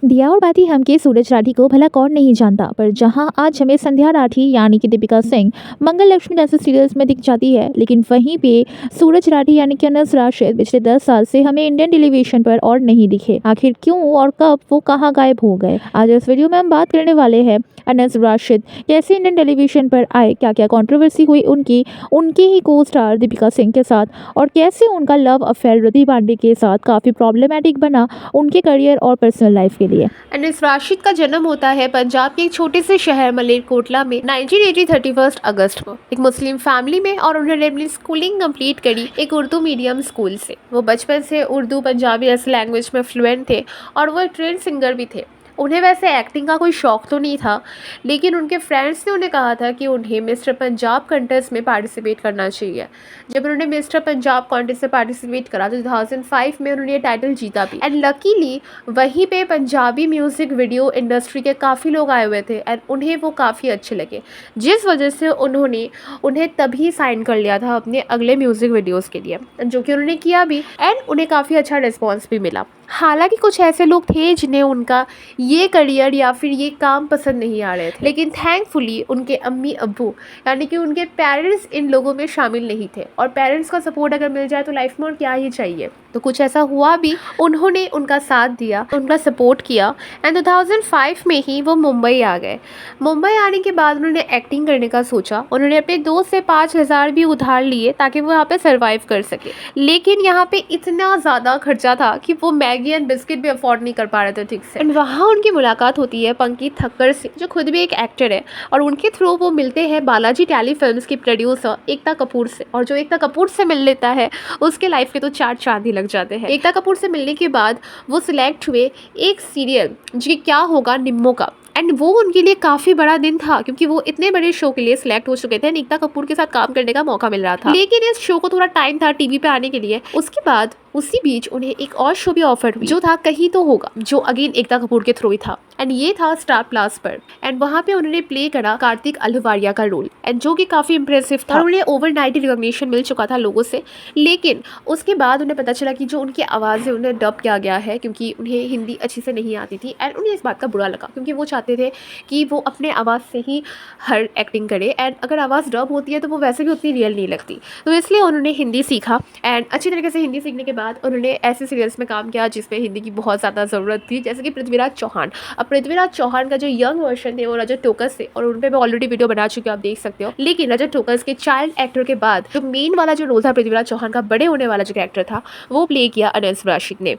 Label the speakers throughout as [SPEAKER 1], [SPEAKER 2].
[SPEAKER 1] दिया और बाती हम के सूरज राठी को भला कौन नहीं जानता, पर जहां आज हमें संध्या राठी यानी कि दीपिका सिंह मंगल लक्ष्मी जैसे सीरियल्स में दिख जाती है, लेकिन वहीं पे सूरज राठी यानी कि अनस राशिद पिछले 10 साल से हमें इंडियन टेलीविजन पर और नहीं दिखे। आखिर क्यों और कब वो कहाँ गायब हो गए? आज इस वीडियो में हम बात करने वाले हैं अनस राशिद कैसे इंडियन टेलीविजन पर आए, क्या क्या कंट्रोवर्सी हुई उनकी उनके ही को स्टार दीपिका सिंह के साथ, और कैसे उनका लव अफेयर रिद्धि पांडे के साथ काफी प्रॉब्लमेटिक बना उनके करियर और पर्सनल लाइफ के लिए।
[SPEAKER 2] अनस राशिद का जन्म होता है पंजाब के एक छोटे से शहर मलेरकोटला में 1980 31 अगस्त को एक मुस्लिम फैमिली में, और उन्होंने अपनी स्कूलिंग कंप्लीट करी एक उर्दू मीडियम स्कूल से। वो बचपन से उर्दू पंजाबी ऐसे लैंग्वेज में फ्लुएंट थे और वो ट्रेंड सिंगर भी थे। उन्हें वैसे एक्टिंग का कोई शौक तो नहीं था, लेकिन उनके फ्रेंड्स ने उन्हें कहा था कि उन्हें मिस्टर पंजाब कॉन्टेस्ट में पार्टिसिपेट करना चाहिए। जब उन्होंने मिस्टर पंजाब कॉन्टेस्ट में पार्टिसिपेट करा तो 2005 में उन्होंने ये टाइटल जीता भी। एंड लकीली वहीं पे पंजाबी म्यूज़िक वीडियो इंडस्ट्री के काफ़ी लोग आए हुए थे एंड उन्हें वो काफ़ी अच्छे लगे, जिस वजह से उन्होंने उन्हें तभी साइन कर लिया था अपने अगले म्यूज़िक वीडियोज़ के लिए, जो कि उन्होंने किया भी एंड उन्हें काफ़ी अच्छा रिस्पॉन्स भी मिला। हालांकि कुछ ऐसे लोग थे जिन्हें उनका ये करियर या फिर ये काम पसंद नहीं आ रहे थे, लेकिन थैंकफुली उनके अम्मी अब्बू यानी कि उनके पेरेंट्स इन लोगों में शामिल नहीं थे, और पेरेंट्स का सपोर्ट अगर मिल जाए तो लाइफ में और क्या ही चाहिए। तो कुछ ऐसा हुआ भी, उन्होंने उनका साथ दिया, उनका सपोर्ट किया एंड 2005 में ही वो मुंबई आ गए। मुंबई आने के बाद उन्होंने एक्टिंग करने का सोचा। उन्होंने अपने दोस्त से 5,000 भी उधार लिए ताकि वो यहाँ पे सर्वाइव कर सके, लेकिन यहाँ पे इतना ज़्यादा खर्चा था कि वो मैगी एंड बिस्किट भी अफोर्ड नहीं कर पा रहे थे ठीक से। एंड वहाँ उनकी मुलाकात होती है पंकज ठक्कर से, जो खुद भी एक एक्टर है, और उनके थ्रू वो मिलते हैं बालाजी टेली फिल्म्स की प्रोड्यूसर एकता कपूर से। और जो एकता कपूर से मिल लेता है उसके लाइफ के तो 4 चांद ही लग जाते हैं। एकता कपूर से मिलने के बाद वो सिलेक्ट हुए एक सीरियल जो क्या होगा निम्मो का, एंड वो उनके लिए काफ़ी बड़ा दिन था क्योंकि वो इतने बड़े शो के लिए सिलेक्ट हो चुके थे, एकता कपूर के साथ काम करने का मौका मिल रहा था। लेकिन इस शो को थोड़ा टाइम था टीवी पे आने के लिए। उसके बाद उसी बीच उन्हें एक और शो भी ऑफर हुई जो था कहीं तो होगा, जो अगेन एकता कपूर के थ्रू ही था, एंड ये था स्टार प्लस पर। एंड वहाँ पे उन्होंने प्ले करा कार्तिक अहलुवालिया का रोल, एंड जो कि काफ़ी इंप्रेसिव था। और उन्हें ओवरनाइट रिकॉग्निशन मिल चुका था लोगों से, लेकिन उसके बाद उन्हें पता चला कि जो उनकी आवाज़ है उन्हें डब किया गया है क्योंकि उन्हें हिंदी अच्छी से नहीं आती थी। एंड उन्हें इस बात का बुरा लगा क्योंकि वो चाहते थे कि वो अपने आवाज़ से ही हर एक्टिंग करे, एंड अगर आवाज़ डब होती है तो वो वैसे भी उतनी रियल नहीं लगती। तो इसलिए उन्होंने हिंदी सीखा, एंड अच्छी तरीके से हिंदी सीखने के बाद उन्होंने ऐसे सीरियल्स में काम किया जिसमें हिंदी की बहुत ज़्यादा ज़रूरत थी, जैसे कि पृथ्वीराज चौहान। अब पृथ्वीराज चौहान का जो यंग वर्जन थे वो रजत टोकस थे, और उन पर मैं ऑलरेडी वीडियो बना चुकी हूँ, आप देख सकते हो। लेकिन रजत टोकस के चाइल्ड एक्टर के बाद जो मेन वाला जो रोल था पृथ्वीराज चौहान का, बड़े होने वाला जो कैरेक्टर था, वो प्ले किया अनस राशिद ने।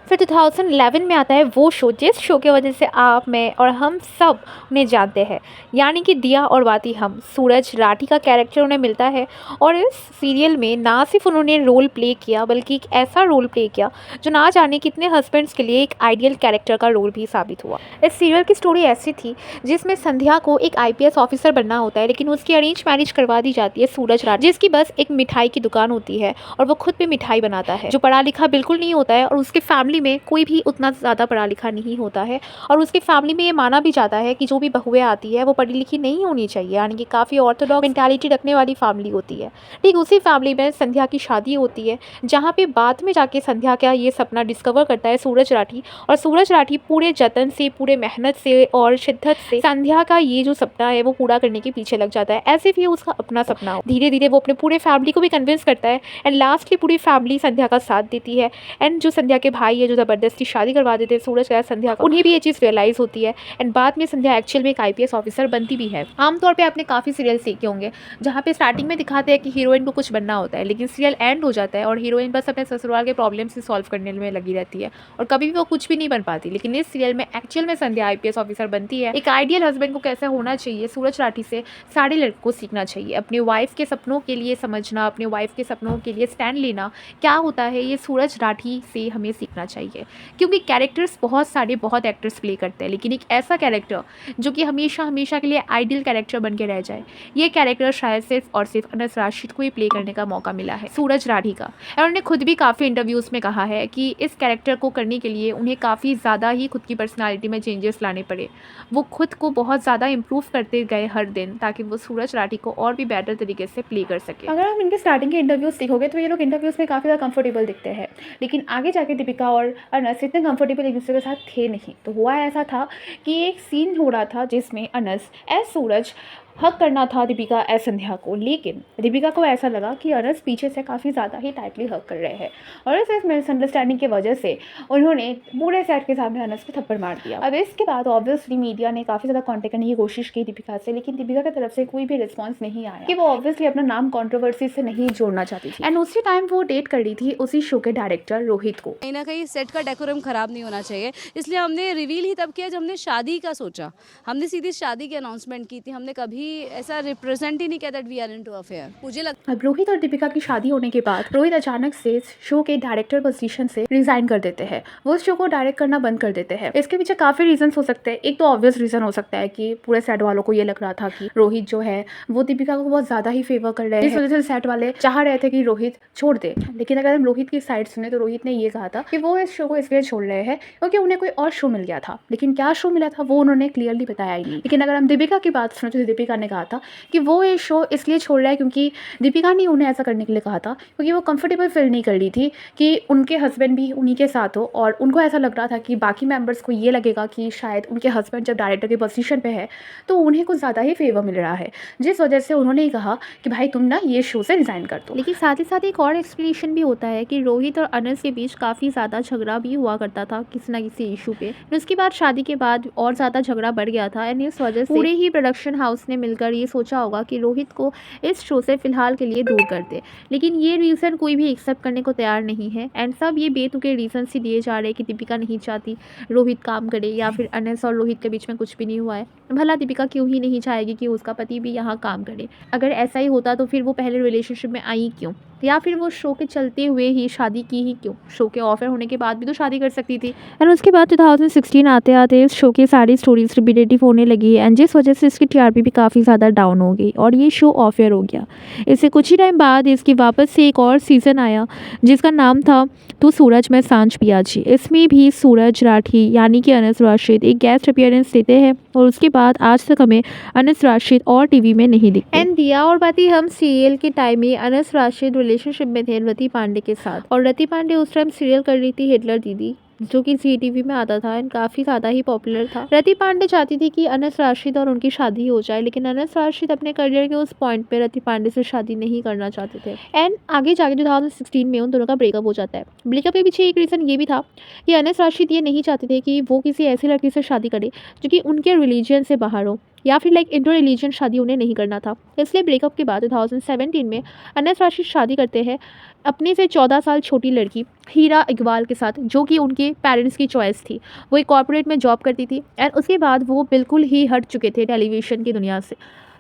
[SPEAKER 1] फिर 2011 में आता है वो शो जिस शो की वजह से आप, मैं और हम सब उन्हें जानते हैं, यानी कि दिया और बाती हम। सूरज राठी का कैरेक्टर उन्हें मिलता है, और इस सीरियल में ना सिर्फ उन्होंने रोल प्ले किया बल्कि एक ऐसा रोल प्ले किया जो ना जाने कितने हस्बैंड्स के लिए एक आइडियल कैरेक्टर का रोल भी साबित हुआ। इस सीरियल की स्टोरी ऐसी थी जिसमें संध्या को एक IPS ऑफिसर बनना होता है, लेकिन उसकी अरेंज मैरिज करवा दी जाती है सूरज राठी, जिसकी बस एक मिठाई की दुकान होती है और वो खुद भी मिठाई बनाता है, जो पढ़ा लिखा बिल्कुल नहीं होता है, और उसके फैमिली में कोई भी उतना ज़्यादा पढ़ा लिखा नहीं होता है, और उसकी फैमिली में ये माना भी जाता है कि जो भी बहुएं आती है वो पढ़ी लिखी नहीं होनी चाहिए, यानी कि काफ़ी ऑर्थोडॉक्स मेंटालिटी रखने वाली फैमिली होती है। ठीक उसी फैमिली में संध्या की शादी होती है, जहाँ पे बाद में जाके संध्या का ये सपना डिस्कवर करता है सूरज राठी, और सूरज राठी पूरे जतन से, पूरे मेहनत से और शिद्दत से संध्या का ये जो सपना है वो पूरा करने के पीछे लग जाता है, ऐसे भी उसका अपना सपना हो। धीरे धीरे वो अपने पूरे फैमिली को भी कन्विंस करता है, एंड लास्टली पूरी फैमिली संध्या का साथ देती है। एंड जो संध्या के भाई है जो ज़बरदस्ती शादी करवा देते हैं सूरज का संध्या का, उन्हें भी ये चीज़ रियलाइज़ होती है, एंड बाद में संध्या एक्चुअल में एक IPS ऑफिसर बनती भी है। आमतौर पे आपने काफ़ी सीरियल देखे होंगे जहाँ पे स्टार्टिंग में दिखाते हैं कि हीरोइन को कुछ बनना होता है, लेकिन सीरियल एंड हो जाता है और हीरोइन बस अपने ससुराल के प्रॉब्लम से सॉल्व करने में लगी रहती है और कभी भी वो कुछ भी नहीं बन पाती। लेकिन इस सीरियल में एक्चुअल में संध्या IPS ऑफिसर बनती है। एक आइडियल हस्बैंड को कैसे होना चाहिए सूरज राठी से सारे लड़कों को सीखना चाहिए। अपनी वाइफ के सपनों के लिए समझना, अपने वाइफ के सपनों के लिए स्टैंड लेना क्या होता है, ये सूरज राठी से हमें सीखना चाहिए, क्योंकि कैरेक्टर्स बहुत सारे बहुत एक्टर्स प्ले करते हैं, लेकिन एक ऐसा कैरेक्टर जो कि हमेशा हमेशा के लिए आइडियल कैरेक्टर बन के रह जाए, ये कैरेक्टर शायद सिर्फ और सिर्फ अनस राशिद को ही प्ले करने का मौका मिला है, सूरज राठी का। और उन्होंने खुद भी काफ़ी इंटरव्यूज़ में कहा है कि इस कैरेक्टर को करने के लिए उन्हें काफ़ी ज़्यादा ही खुद की पर्सनालिटी में चेंजेस लाने पड़े। वो खुद को बहुत ज़्यादा इम्प्रूव करते गए हर दिन, ताकि वो सूरज राठी को और भी बेटर तरीके से प्ले कर सके। अगर आप इनके स्टार्टिंग के इंटरव्यूज़ देखोगे तो ये लोग इंटरव्यूज़ में काफ़ी ज़्यादा कंफर्टेबल दिखते हैं, लेकिन आगे जाके दीपिका और
[SPEAKER 2] और अनस इतने कंफर्टेबल एक दूसरे के साथ थे नहीं। तो हुआ ऐसा था कि एक सीन हो रहा था जिसमें अनस एज सूरज हक करना था दीपिका एज संध्या को, लेकिन दीपिका को ऐसा लगा कि अनस पीछे से काफ़ी ज़्यादा ही टाइटली हक कर रहे हैं और इस मिसअंडरस्टैंडिंग की वजह से उन्होंने पूरे सेट के सामने अनस को थप्पड़ मार दिया। अब इसके बाद ऑब्वियसली मीडिया ने काफ़ी ज़्यादा कॉन्टेक्ट करने की कोशिश की दीपिका से, लेकिन दीपिका की तरफ से कोई भी रिस्पॉन्स नहीं आया कि वो ऑब्वियसली अपना नाम कॉन्ट्रोवर्सी से नहीं जोड़ना चाहती थी। एंड उसी टाइम वो डेट कर रही थी उसी शो के डायरेक्टर रोहित को।
[SPEAKER 3] कहीं ना कहीं सेट का डेकोरम खराब नहीं होना चाहिए, इसलिए हमने रिवील ही तब किया जब हमने शादी का सोचा। हमने सीधी शादी की अनाउंसमेंट की थी, हमने कभी ऐसा रिप्रेजेंट ही नहीं किया that we are into affair. मुझे लगता
[SPEAKER 2] अब रोहित और दीपिका की शादी होने के बाद रोहित अचानक से शो के डायरेक्टर पोजीशन से रिजाइन कर देते हैं, वो इस शो को डायरेक्ट करना बंद कर देते हैं। इसके पीछे काफी रीजन हो सकते हैं। एक तो ऑब्वियस रीजन हो सकता है कि पूरे सेट वालों को ये लग रहा था कि रोहित जो है वो दीपिका को बहुत ज्यादा ही फेवर कर रहे हैं, इस वजह से सेट वाले चाह रहे थे कि रोहित छोड़ दे। लेकिन अगर हम रोहित की साइड सुने तो रोहित ने ये कहा था कि वो इस शो को इसलिए छोड़ रहे हैं क्योंकि उन्हें कोई और शो मिल गया था, लेकिन क्या शो मिला था वो उन्होंने क्लियरली बताया ही नहीं। लेकिन अगर हम दीपिका की बात सुने तो दीपिका ने कहा था कि वो ये शो इसलिए छोड़ रहा है क्योंकि दीपिका ने उन्हें ऐसा करने के लिए कहा था क्योंकि वो कंफर्टेबल फील नहीं कर रही थी कि उनके हस्बैंड भी उन्हीं के साथ हो, और उनको ऐसा लग रहा था कि बाकी मेंबर्स को ये लगेगा कि शायद उनके हस्बैंड जब डायरेक्टर के पोजीशन पे है तो उन्हें कुछ ज़्यादा ही फेवर मिल रहा है, जिस वजह से उन्होंने ही कहा कि भाई तुम ना ये शो से रिज़ाइन कर दो। लेकिन साथ ही साथ एक और एक्सप्लेनेशन भी होता है कि रोहित और अनस के बीच काफ़ी ज़्यादा झगड़ा भी हुआ करता था किसी ना किसी इशू पे। उसके बाद शादी के बाद और ज़्यादा झगड़ा बढ़ गया था, एंड इस वजह से पूरे ही प्रोडक्शन हाउस ने मिलकर ये सोचा होगा कि रोहित को इस शो से फिलहाल के लिए दूर कर दे। लेकिन ये रीज़न कोई भी एक्सेप्ट करने को तैयार नहीं है, एंड सब ये बेतुके रीज़न ही दिए जा रहे हैं कि दीपिका नहीं चाहती रोहित काम करे, या फिर अनस और रोहित के बीच में कुछ भी नहीं हुआ है। भला दीपिका क्यों ही नहीं चाहेगी कि उसका पति भी यहाँ काम करे? अगर ऐसा ही होता तो फिर वो पहले रिलेशनशिप में आई क्यों, या फिर वो शो के चलते हुए ही शादी की ही क्यों? शो के ऑफर होने के बाद भी तो शादी कर सकती थी।
[SPEAKER 1] एंड उसके बाद 2016 आते आते इस शो की सारी स्टोरीज रिपीटेटिव होने लगी, एंड जिस वजह से इसकी टीआरपी भी काफ़ी ज़्यादा डाउन हो गई और ये शो ऑफ एयर हो गया। इससे कुछ ही टाइम बाद इसकी वापस से एक और सीज़न आया जिसका नाम था तो सूरज में सांझ पियाजी। इसमें भी सूरज राठी यानी कि अनस राशिद एक गेस्ट अपीयरेंस देते हैं, और उसके बाद आज तक हमें अनस राशिद और टीवी में नहीं दिखते।
[SPEAKER 2] एंड दिया और बाती हम सीरियल के टाइम में अनस राशिद रिलेशनशिप में थे रति पांडे के साथ, और रति पांडे उस टाइम सीरियल कर रही थी हिटलर दीदी, जो कि जी टीवी में आता था एंड काफ़ी ज़्यादा ही पॉपुलर था। रति पांडे चाहती थी कि अनस राशिद और उनकी शादी हो जाए, लेकिन अनस राशिद अपने करियर के उस पॉइंट पे रति पांडे से शादी नहीं करना चाहते थे, एंड आगे जाके 2016 में उन दोनों का ब्रेकअप हो जाता है। ब्रेकअप के पीछे एक रीज़न ये भी था कि अनस राशिद ये नहीं चाहते थे कि वो किसी ऐसी लड़की से शादी करे जो कि उनके रिलीजन से बाहर हो, या फिर लाइक इंटर रिलीजन शादी उन्हें नहीं करना था। इसलिए ब्रेकअप के बाद 2017 में अनस राशिद शादी करते हैं अपने से 14 साल छोटी लड़की हीरा इकबाल के साथ, जो कि उनके पेरेंट्स की चॉइस थी। वो एक कॉर्पोरेट में जॉब करती थी, एंड उसके बाद वो बिल्कुल ही हट चुके थे टेलीविज़न की दुनिया से।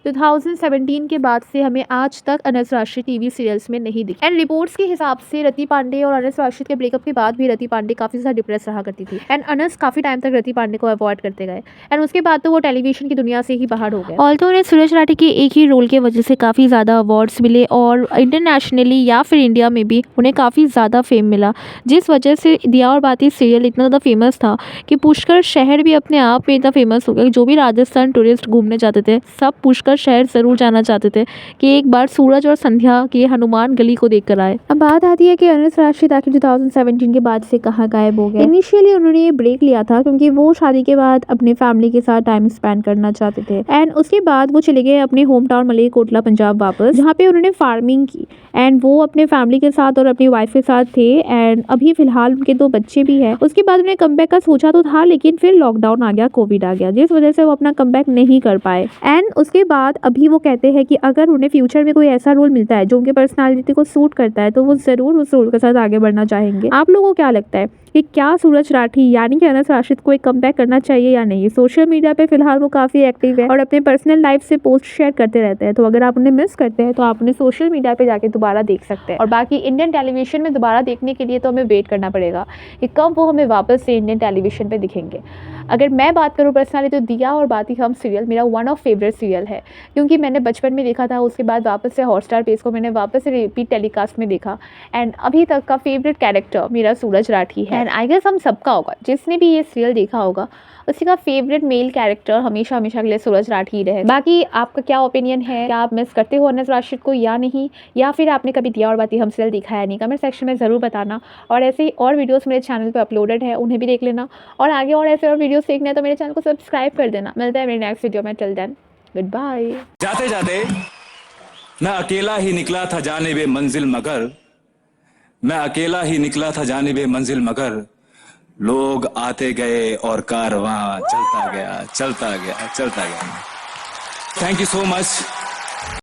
[SPEAKER 2] 2017 के बाद से हमें आज तक अनस राशिद टीवी सीरियल्स में नहीं दिखी। एंड रिपोर्ट्स के हिसाब से रति पांडे और अनस राशिद के ब्रेकअप के बाद भी रति पांडे काफ़ी ज़्यादा डिप्रेस रहा करती थी, एंड अनस काफ़ी टाइम तक रति पांडे को अवॉइड करते गए, एंड उसके बाद तो वो टेलीविजन की दुनिया से ही बाहर हो गए।
[SPEAKER 1] ऑल्दो उन्हें सूरज राठी के एक ही रोल की वजह से काफ़ी ज़्यादा अवार्ड्स मिले, और इंटरनेशनली या फिर इंडिया में भी उन्हें काफ़ी ज़्यादा फेम मिला, जिस वजह से दिया और बाती सीरियल इतना ज़्यादा फेमस था कि पुष्कर शहर भी अपने आप में इतना फेमस हो गया। जो भी राजस्थान टूरिस्ट घूमने जाते थे सब पुष्कर शहर ज़रूर जाना चाहते थे कि एक बार सूरज और संध्या के हनुमान गली को देख कर आए। अब बात आती है कि अनस राशिद आखिर 2017 के बाद से कहाँ गायब हो गए। इनिशियली उन्होंने ये ब्रेक लिया था क्योंकि वो शादी के बाद अपने फैमिली के साथ टाइम स्पेंड करना चाहते थे, एंड उसके बाद वो चले गए अपने होम टाउन मलेरकोटला पंजाब वापस, जहाँ पे उन्होंने फार्मिंग की, एंड वो अपने फैमिली के साथ और अपनी वाइफ के साथ थे, एंड अभी फिलहाल उनके 2 बच्चे भी हैं। उसके बाद उन्हें कमबैक का सोचा तो था, लेकिन फिर लॉकडाउन आ गया, कोविड आ गया, जिस वजह से वो अपना कमबैक नहीं कर पाए। एंड उसके बाद अभी वो कहते हैं कि अगर उन्हें फ्यूचर में कोई ऐसा रोल मिलता है जो उनके पर्सनालिटी को सूट करता है तो वो ज़रूर उस रोल के साथ आगे बढ़ना चाहेंगे। आप लोगों को क्या लगता है कि क्या सूरज राठी यानी कि अनस राशिद को एक कमबैक करना चाहिए या नहीं? सोशल मीडिया पे फिलहाल वो काफ़ी एक्टिव है और अपने पर्सनल लाइफ से पोस्ट शेयर करते रहते हैं, तो अगर आप उन्हें मिस करते हैं तो आप उन्हें सोशल मीडिया पे जाके दोबारा देख सकते हैं। और बाकी इंडियन टेलीविजन में दोबारा देखने के लिए तो हमें वेट करना पड़ेगा कि कब वो हमें वापस से इंडियन टेलीविजन पे दिखेंगे। अगर मैं बात करूँ पर्सनली तो दिया और बाती हम सीरियल मेरा वन ऑफ फेवरेट सीरियल है, क्योंकि मैंने बचपन में देखा था, उसके बाद वापस से हॉटस्टार पे इसको मैंने वापस से रिपीट टेलीकास्ट में देखा, एंड अभी तक का फेवरेट कैरेक्टर मेरा सूरज राठी है। एंड आई गेस हम सबका होगा, जिसने भी ये सीरियल देखा होगा उसी का फेवरेट मेल कैरेक्टर हमेशा हमेशा के लिए सूरज राठी ही रहे। बाकी आपका क्या ओपिनियन है, क्या आप मिस करते हो अनस राशिद को या नहीं, या फिर आपने कभी दिया और बाती हम सीरियल देखा है नहीं, कमेंट सेक्शन में ज़रूर बताना। और ऐसे ही और वीडियोस मेरे चैनल पे अपलोडेड है, उन्हें भी देख लेना। और आगे और ऐसे और वीडियोस देखना है तो मेरे चैनल को सब्सक्राइब कर देना। मिलता है मेरे नेक्स्ट वीडियो में, टिल देन गुड बाय।
[SPEAKER 4] जाते जाते मैं अकेला ही निकला था जानिबे मंजिल मगर, मैं अकेला ही निकला था जानिबे मंजिल मगर, लोग आते गए और कारवां चलता गया चलता गया चलता गया। Thank you so much.